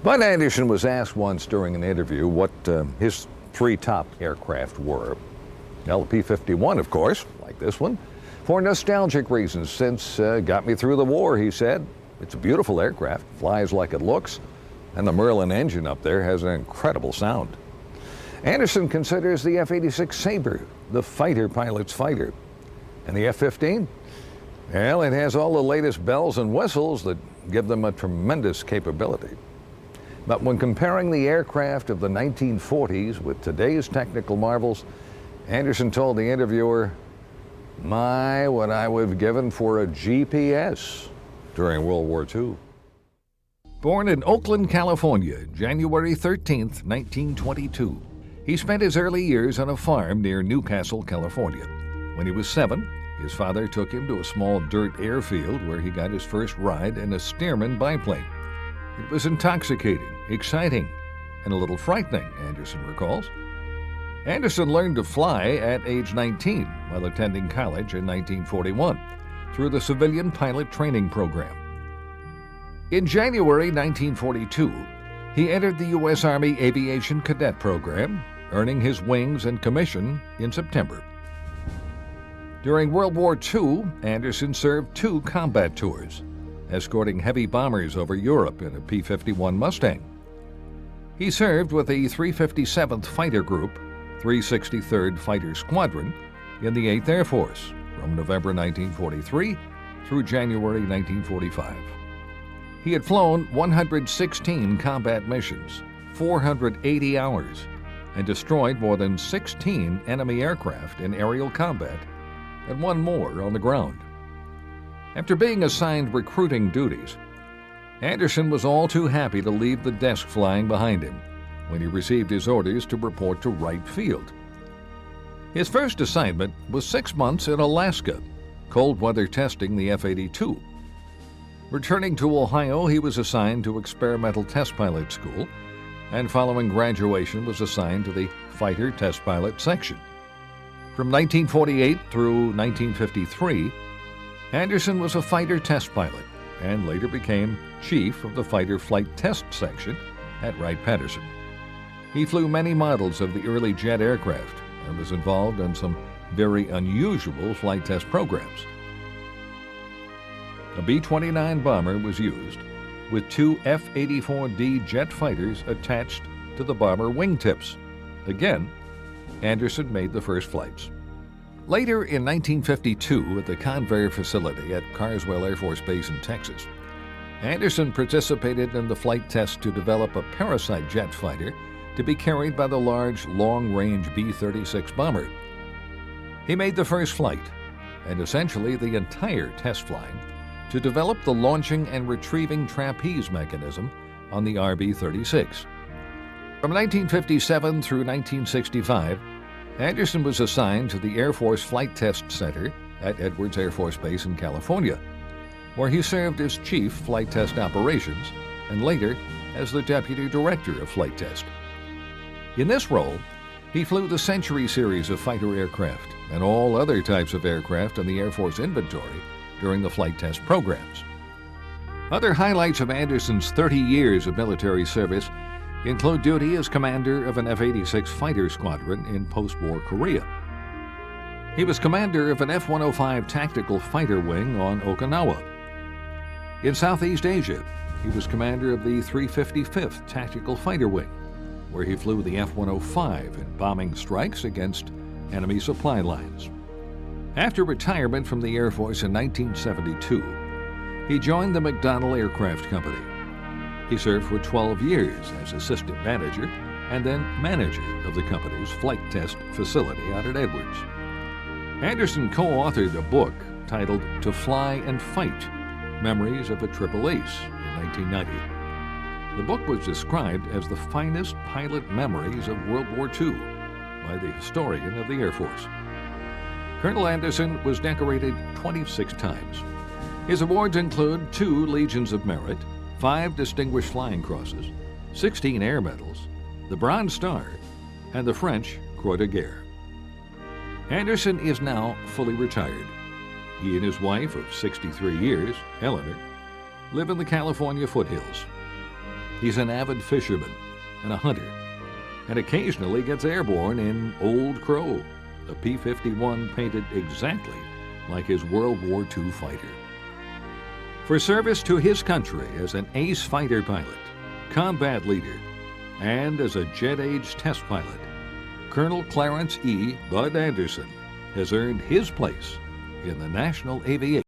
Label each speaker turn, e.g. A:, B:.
A: Bud Anderson was asked once during an interview what his three top aircraft were. Well, the P-51, of course, like this one, for nostalgic reasons, since got me through the war, he said. It's a beautiful aircraft, flies like it looks, and the Merlin engine up there has an incredible sound. Anderson considers the F-86 Sabre the fighter pilot's fighter. And the F-15? Well, it has all the latest bells and whistles that give them a tremendous capability. But when comparing the aircraft of the 1940s with today's technical marvels, Anderson told the interviewer, "My, what I would have given for a GPS during World War II." Born in Oakland, California, January 13, 1922, he spent his early years on a farm near Newcastle, California. When he was 7, his father took him to a small dirt airfield where he got his first ride in a Stearman biplane. It was intoxicating, exciting, and a little frightening, Anderson recalls. Anderson learned to fly at age 19 while attending college in 1941 through the Civilian Pilot Training Program. In January 1942, he entered the U.S. Army Aviation Cadet Program, earning his wings and commission in September. During World War II, Anderson served 2 combat tours, escorting heavy bombers over Europe in a P-51 Mustang. He served with the 357th Fighter Group, 363rd Fighter Squadron, in the 8th Air Force from November 1943 through January 1945. He had flown 116 combat missions, 480 hours, and destroyed more than 16 enemy aircraft in aerial combat and 1 more on the ground. After being assigned recruiting duties, Anderson was all too happy to leave the desk flying behind him when he received his orders to report to Wright Field. His first assignment was 6 months in Alaska, cold weather testing the F-82. Returning to Ohio, he was assigned to Experimental Test Pilot School, and following graduation was assigned to the Fighter Test Pilot Section. From 1948 through 1953, Anderson was a fighter test pilot and later became chief of the Fighter Flight Test Section at Wright-Patterson. He flew many models of the early jet aircraft and was involved in some very unusual flight test programs. A B-29 bomber was used, with 2 F-84D jet fighters attached to the bomber wingtips. Again, Anderson made the first flights. Later in 1952, at the Convair facility at Carswell Air Force Base in Texas, Anderson participated in the flight test to develop a parasite jet fighter to be carried by the large, long-range B-36 bomber. He made the first flight, and essentially the entire test flying, to develop the launching and retrieving trapeze mechanism on the RB-36. From 1957 through 1965, Anderson was assigned to the Air Force Flight Test Center at Edwards Air Force Base in California, where he served as Chief Flight Test Operations and later as the Deputy Director of Flight Test. In this role, he flew the Century series of fighter aircraft and all other types of aircraft in the Air Force inventory during the flight test programs. Other highlights of Anderson's 30 years of military service include duty as commander of an F-86 fighter squadron in post-war Korea. He was commander of an F-105 tactical fighter wing on Okinawa. In Southeast Asia, he was commander of the 355th Tactical Fighter Wing, where he flew the F-105 in bombing strikes against enemy supply lines. After retirement from the Air Force in 1972, he joined the McDonnell Aircraft Company. He served for 12 years as assistant manager and then manager of the company's flight test facility out at Edwards. Anderson co-authored a book titled To Fly and Fight, Memories of a Triple Ace in 1990. The book was described as the finest pilot memories of World War II by the historian of the Air Force. Colonel Anderson was decorated 26 times. His awards include 2 Legions of Merit, 5 Distinguished Flying Crosses, 16 Air Medals, the Bronze Star, and the French Croix de Guerre. Anderson is now fully retired. He and his wife of 63 years, Eleanor, live in the California foothills. He's an avid fisherman and a hunter, and occasionally gets airborne in Old Crow, a P-51 painted exactly like his World War II fighter. For service to his country as an ace fighter pilot, combat leader, and as a jet-age test pilot, Colonel Clarence E. Bud Anderson has earned his place in the National Aviation